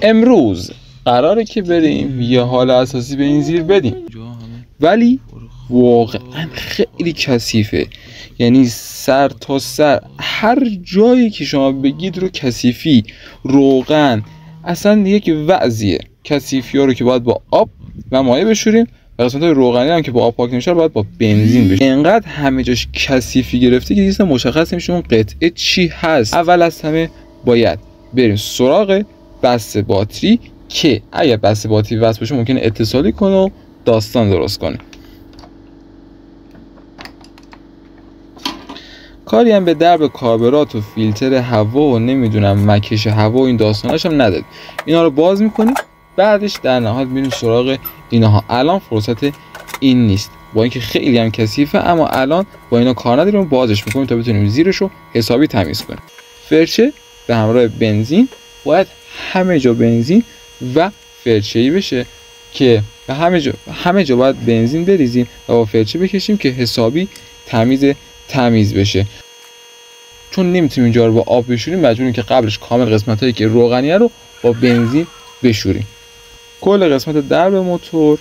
امروز قراره که بریم یه حال اساسی به این زیر بدیم، ولی واقعا خیلی کثیفه. یعنی سر تا سر هر جایی که شما بگید رو کثیفی، روغن، اصلا یک وضعیه. کثیفی ها رو که باید با آب و مایع بشوریم و قسمت های روغنی هم که با آب پاک نمیشه باید با بنزین بشوریم. اینقدر همه جاش کثیفی گرفته که دیگه مشخص نمیشه اون قطعه چی هست. اول از همه باید بریم سراغ بسته باتری که اگر بسته باتری وصل بشه ممکنه اتصالی کنه و داستان درست کنه. کاری هم به درب کاربرات و فیلتر هوا و نمیدونم مکش هوا و این داستاناش هم نداد. اینا رو باز میکنیم، بعدش در نهایت میریم سراغ اینها. الان فرصت این نیست، با اینکه خیلی هم کثیفه، اما الان با اینا کار نداریم، بازش میکنیم تا بتونیم زیرش رو حسابی تمیز کنیم. فرچه به همراه بنزین باید همه جا بنزین و فرچه‌ای بشه که به همه جا باید بنزین بریزیم و با فرچه بکشیم که حسابی تمیز بشه. چون نمیتونیم اینجا رو با آب بشوریم، مجبوریم که قبلش کامل قسمتایی که روغنیه رو با بنزین بشوریم. کل قسمت درب موتور،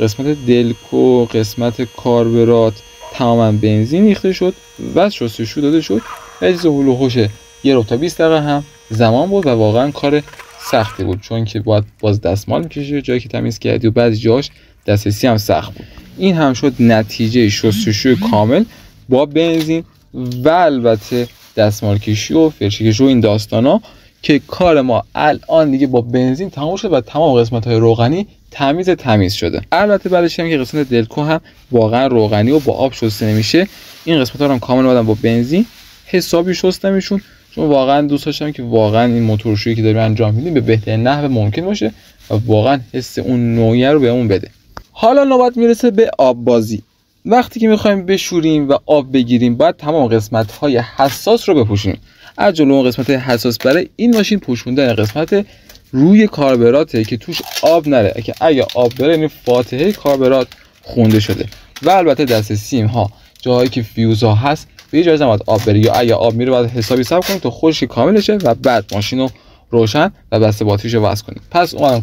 قسمت دلکو، قسمت کاربرات تماما بنزین ریخته شد و شستشو داده شد. اجازه هول و هوش 1 تا 20 دقیقه هم زمان بود و واقعا کار سختی بود، چون که باید باز دستمال میکشی جایی که تمیز کردی و بعضی جاش دسترسی هم سخت بود. این هم شد نتیجه شستشوی کامل با بنزین و البته دستمال کشی و فرچه کشی و این داستانا که کار ما الان دیگه با بنزین تمام شد و تمام قسمت‌های روغنی تمیز شده. البته بعدش هم که قسمت دلکو هم واقعا روغنی و با آب شسته نمیشه. این قسمت‌ها رو هم کامل بعدم با بنزین حسابی شسته میشون، چون واقعا دوست داشتم که واقعا این موتورشویی که داریم انجام میدیم به بهترین نحو ممکن باشه و واقعا حس اون نوعیه رو بهمون بده. حالا نوبت میرسه به آب بازی. وقتی که میخوایم بشوریم و آب بگیریم باید تمام قسمت‌های حساس رو بپوشونیم. از جمله اون قسمت حساس برای این ماشین پوشوندن قسمت روی کاربراته که توش آب نره، که اگه آب بره این فاتحه کاربرات خونده شده. و البته دست سیم ها، جاهایی که فیوزها هست به هیچ وجه نباید آب بره، یا اگه آب میره باید حسابی صبر کنیم تا خشک کامل شه و بعد ماشین رو روشن و بسته باتریشو وصل کنیم. پس اومدم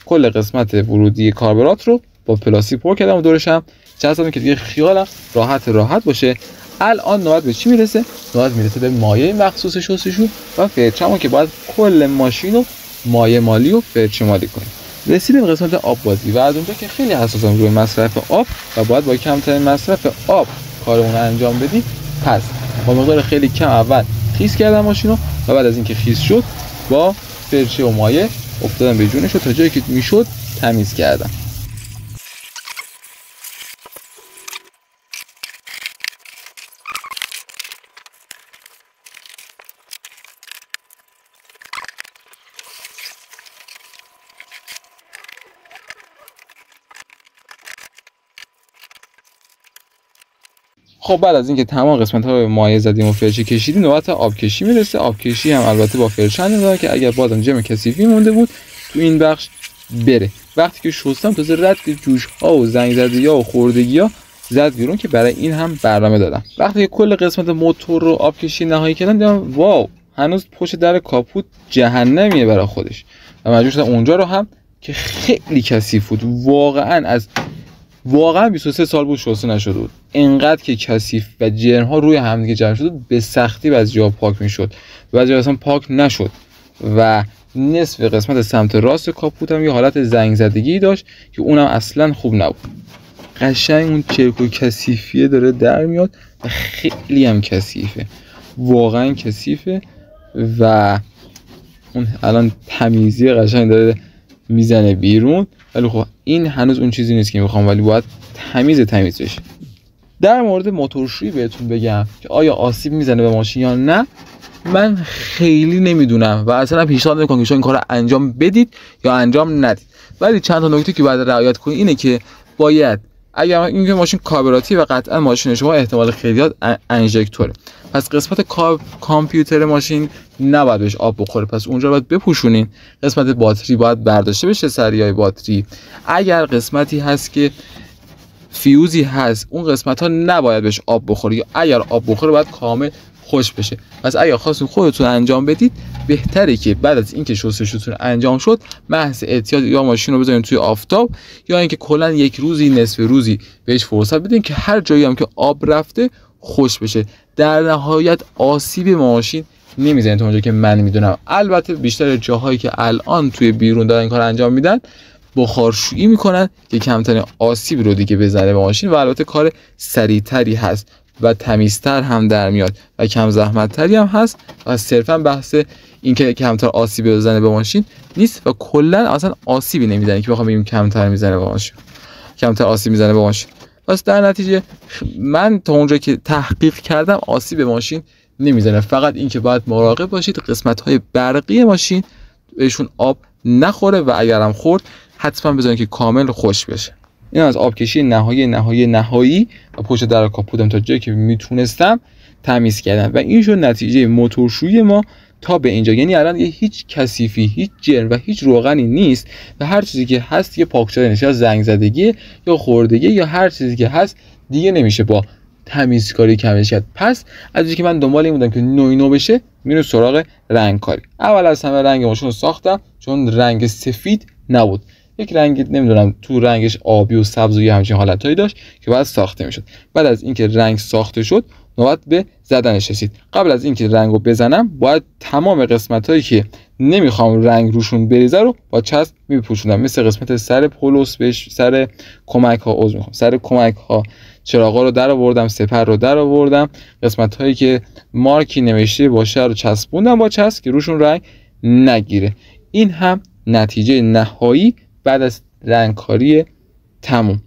کل قسمت ورودی کاربرات رو با پلاستیک پر کردم و دورش هم چسبوندم که دیگه خیالم راحت باشه. الان نوبت به چی میرسه؟ نوبت میرسه به مایع مخصوص شستشو و فرچه‌مون که باید کل ماشین رو مایع مالی و فرچه مالی کنیم. رسیدیم قسمت آب بازی و از اونجا که خیلی حساسم روی مصرف آب و باید با کمترین مصرف آب کارمون رو انجام بدیم، پس با مقدار خیلی کم اول خیس کردم ماشین رو و بعد از اینکه خیس شد با فرچه و مایع افتادم به جونش و تا جایی که میشد تمیز کردم. خب بعد از اینکه تمام قسمت‌ها رو مایع زدیم و فرچه کشیدیم نوبت آب کشی میرسه. آب کشی هم البته با فرچه انجام که اگر بازم جمع کثیفی مونده بود تو این بخش بره. وقتی که شستم تازه رد جوش‌ها و زنگ زدگی‌ها و خوردگی‌ها زد بیرون که برای این هم برنامه دادم. وقتی که کل قسمت موتور رو آب کشی نهایی کردم دیدم واو هنوز پشت در کاپوت جهنمیه برای خودش و مجبور شدم اونجا رو هم که خیلی کثیف بود، واقعا 23 سال بود شسته نشده بود. اینقدر که کثیف و جرم‌ها روی هم دیگه جمع شده به سختی بعضی جا پاک میشد، بعضی جا اصلا پاک نشد و نصف قسمت سمت راست کاپوت هم یه حالت زنگ زدگی داشت که اونم اصلا خوب نبود. قشنگ اون چرک و کثیفیه داره در میاد و خیلی هم کثیفه، واقعا کثیفه و اون الان تمیزی قشنگ داره میزنه بیرون. ولی خب این هنوز اون چیزی نیست که میخوام، ولی باید تمیز بشه. در مورد موتورشویی بهتون بگم که آیا آسیب میزنه به ماشین یا نه، من خیلی نمیدونم و اصلا پیشنهاد نمیکنم که شما این کارو انجام بدید یا انجام ندید. ولی چند تا نکته که باید رعایت کنید اینه که باید اگر این ماشین کاربراتی و قطعا ماشین شما احتمال خیلیات انژکتوره، پس قسمت کامپیوتر ماشین نباید بهش آب بخوره، پس اونجا باید بپوشونین. قسمت باتری باید برداشته بشه، سریای باتری. اگر قسمتی هست که فیوزی هست اون قسمت ها نباید بهش آب بخوره، یا اگر آب بخوره باید کامل خوش بشه. پس اگه خواستین خودتون انجام بدید، بهتره که بعد از اینکه شستشوتون انجام شد محض احتیاط یا ماشین رو بذارین توی آفتاب یا اینکه کلا یک روزی نصف روزی بهش فرصت بدین که هر جایی هم که آب رفته خوش بشه. در نهایت آسیب ماشین نمیزنه تا اونجا که من میدونم. البته بیشتر جاهایی که الان توی بیرون دارن این کار انجام میدن بخارشویی میکنن که کمترین آسیب رو دیگه بزنه به ماشین و البته کار سریعتری هست و تمیزتر هم در میاد و کم زحمتتری هم هست و صرفا بحث اینکه کمتر آسیب بزنه به ماشین نیست و کلا اصلا آسیبی نمیزنه که بخوام بگیم کمتر میزنه به ماشین، کمتر آسیب میزنه به ماشین. پس در نتیجه من تا اونجا که تحقیق کردم آسیب به ماشین نمیزنه. فقط اینکه باید مراقب باشید قسمت‌های برقی ماشین بهشون آب نخوره و اگرم خورد حتما بذارین که کامل خوش بشه. این از آبکشی نهایی و پشت در کاپوتم تا جایی که میتونستم تمیز کردم و این شد نتیجه موتورشویی ما تا به اینجا. یعنی الان هیچ کثیفی، هیچ جرم و هیچ روغنی نیست و هر چیزی که هست یه پاک شدن یا زنگ زدگی یا خوردگی یا هر چیزی که هست دیگه نمیشه با تمیزکاری کمش کرد. پس از اینکه من دنبال این بودم که نو بشه میرم سراغ رنگ کاری. اول از همه رنگ ماشین رو ساختم چون رنگ سفید نبود، یک رنگ نمیدونم تو رنگش آبی و سبز و یه همچین حالتایی داشت که باید ساخته میشد. بعد از اینکه رنگ ساخته شد نوبت به زدنش رسید. قبل از اینکه رنگو بزنم باید تمام قسمتایی که نمیخوام رنگ روشون بریزه رو با چسب میپوشونم، مثل قسمت سر پولوس بهش، سر کمک ها سر کمک ها چراغا رو در آوردم، سپر رو در آوردم، قسمت هایی که مارکی نوشته باشه رو چسبوندم با چسب که روشون رنگ نگیره. این هم نتیجه نهایی بعد از رنگکاری تموم.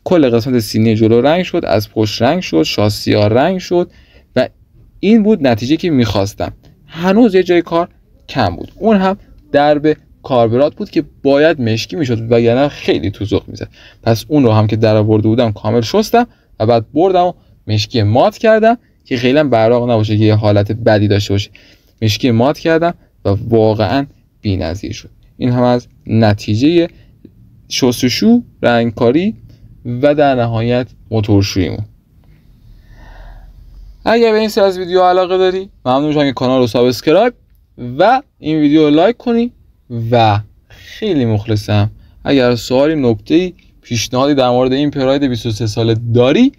کل قسمت سینه جلو رنگ شد، از پشت رنگ شد، شاسی ها رنگ شد و این بود نتیجه که میخواستم. هنوز یه جای کار کم بود، اون هم درب کاربرات بود که باید مشکی میشد و یعنی خیلی تو ذوق میزد. پس اون رو هم که در آورده بودم کامل شستم و بعد بردم و مشکی مات کردم که خیلی براق نباشه که یه حالت بدی داشته باشه. مشکی مات کردم و واقعا بی‌نظیر شد. این هم از نتیجه شستشو، رنگکاری و در نهایت موتورشوییمون. اگر به این سری از ویدیو علاقه داری ممنون میشم که کانال رو سابسکرایب و این ویدیو رو لایک کنی و خیلی مخلصم اگر سوالی، نکته‌ای، پیشنهادی در مورد این پراید 23 ساله داری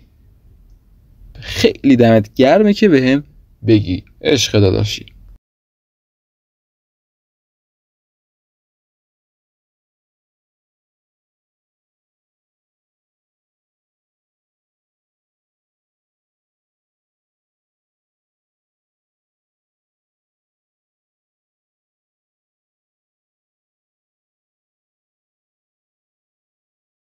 خیلی دمت گرمه که بهم بگی. عشق داداشی.